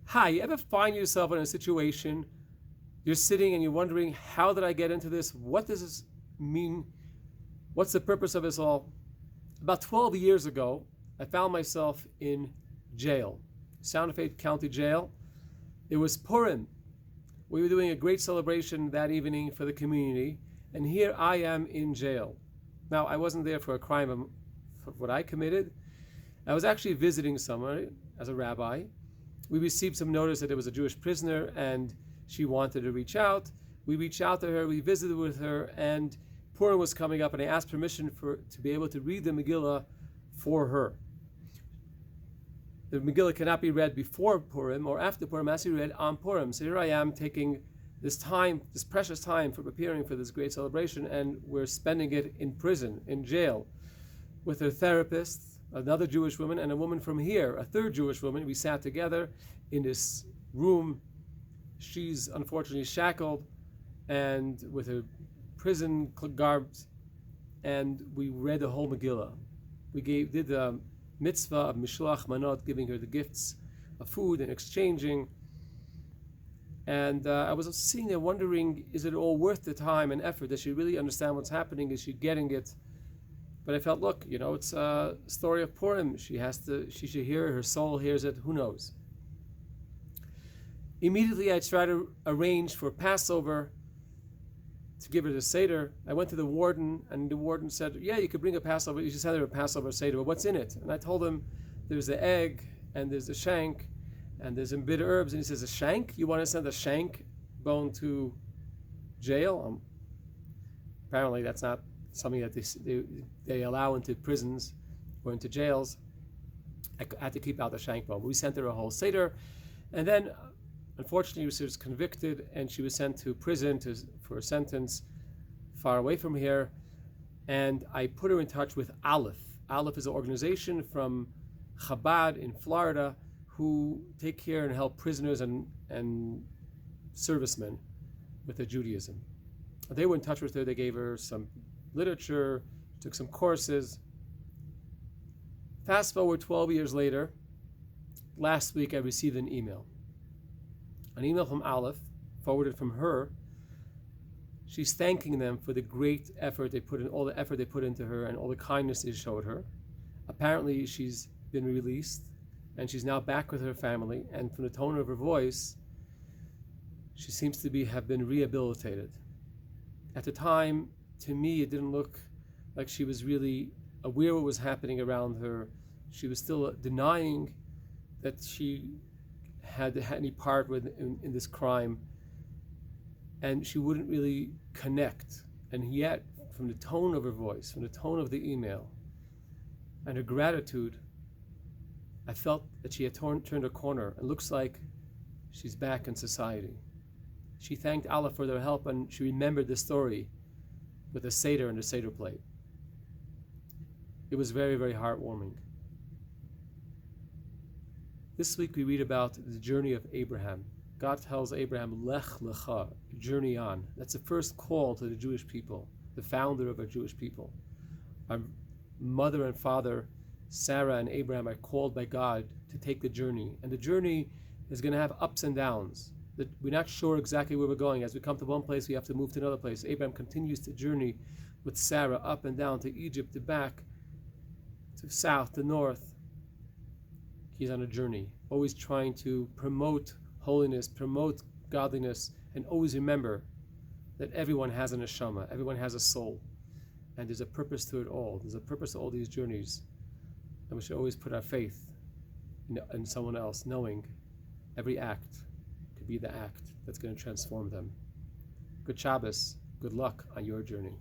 Hi, you ever find yourself in a situation, you're sitting and you're wondering, how did I get into this? What does this mean? What's the purpose of this all? About 12 years ago, I found myself in jail, Santa Fe County Jail. It was Purim. We were doing a great celebration that evening for the community, and here I am in jail. Now, I wasn't there for a crime of what I committed. I was actually visiting someone as a rabbi. We received some notice that there was a Jewish prisoner and she wanted to reach out. We reached out to her, we visited with her, and Purim was coming up and I asked permission to be able to read the Megillah for her. The Megillah cannot be read before Purim or after Purim, it has to be read on Purim. So here I am taking this time, this precious time for preparing for this great celebration, and we're spending it in prison, in jail, with her therapist, another Jewish woman, and a woman from here, a third Jewish woman. We sat together in this room. She's unfortunately shackled and with her prison garbs, and we read the whole Megillah. We did the mitzvah of mishloach manot, giving her the gifts of food and exchanging. And I was sitting there wondering, is it all worth the time and effort? Does she really understand what's happening? Is she getting it? But I felt, look, it's a story of Purim. She should hear it, her soul hears it, who knows? Immediately I tried to arrange for Passover to give her the Seder. I went to the warden, and the warden said, yeah, you could bring a Passover, you should send her a Passover Seder, but what's in it? And I told him, there's the egg, and there's the shank, and there's some bitter herbs. And he says, a shank? You want to send a shank bone to jail? Apparently that's not something that they allow into prisons or into jails. I had to keep out the shank bone. We sent her a whole Seder, and then unfortunately she was convicted and she was sent to prison for a sentence far away from here. And I put her in touch with Aleph. Aleph is an organization from Chabad in Florida who take care and help prisoners and servicemen with their Judaism. They were in touch with her. They gave her some literature, took some courses. Fast forward 12 years later, last week I received an email from Aleph, forwarded from her. She's thanking them for the great effort they put in, all the effort they put into her and all the kindness they showed her. Apparently she's been released and she's now back with her family, and from the tone of her voice, she seems to have been rehabilitated. At the time, to me, it didn't look like she was really aware of what was happening around her. She was still denying that she had any part in this crime, and she wouldn't really connect. And yet, from the tone of her voice, from the tone of the email, and her gratitude, I felt that she had turned a corner. It looks like she's back in society. She thanked Allah for their help, and she remembered the story with a Seder and a Seder plate. It was very, very heartwarming. This week we read about the journey of Abraham. God tells Abraham, Lech Lecha, journey on. That's the first call to the Jewish people, the founder of our Jewish people. Our mother and father, Sarah and Abraham, are called by God to take the journey. And the journey is going to have ups and downs. We're not sure exactly where we're going. As we come to one place, we have to move to another place. Abraham continues to journey with Sarah up and down to Egypt, to back, to south, to north. He's on a journey, always trying to promote holiness, promote godliness, and always remember that everyone has an neshama, everyone has a soul, and there's a purpose to it all. There's a purpose to all these journeys, and we should always put our faith in someone else, knowing every act could be the act that's going to transform them. Good Shabbos, good luck on your journey.